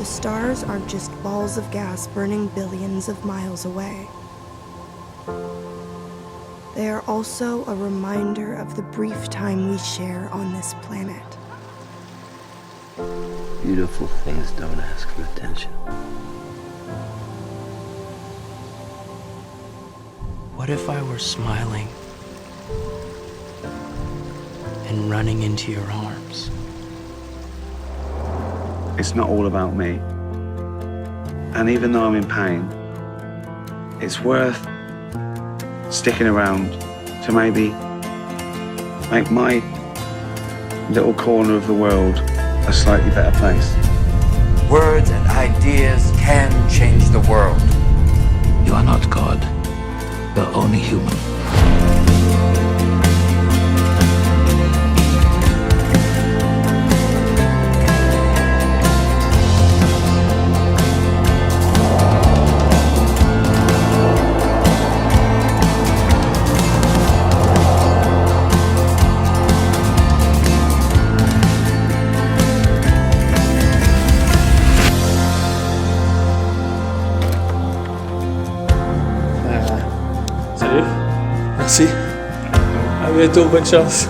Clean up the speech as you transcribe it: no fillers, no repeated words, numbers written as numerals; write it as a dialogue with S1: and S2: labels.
S1: the stars aren't just balls of gas burning billions of miles away. They are also a reminder of the brief time we share on this planet.
S2: Beautiful things don't ask for attention.
S3: What if I were smiling and running into your arms?
S4: It's not all about me. And even though I'm in pain, it's worth sticking around to maybe make my little corner of the world a slightly better place.
S5: Words and ideas can change the world.
S6: You are not God. You're only human.
S7: Salut. Merci. À bientôt, bonne chance.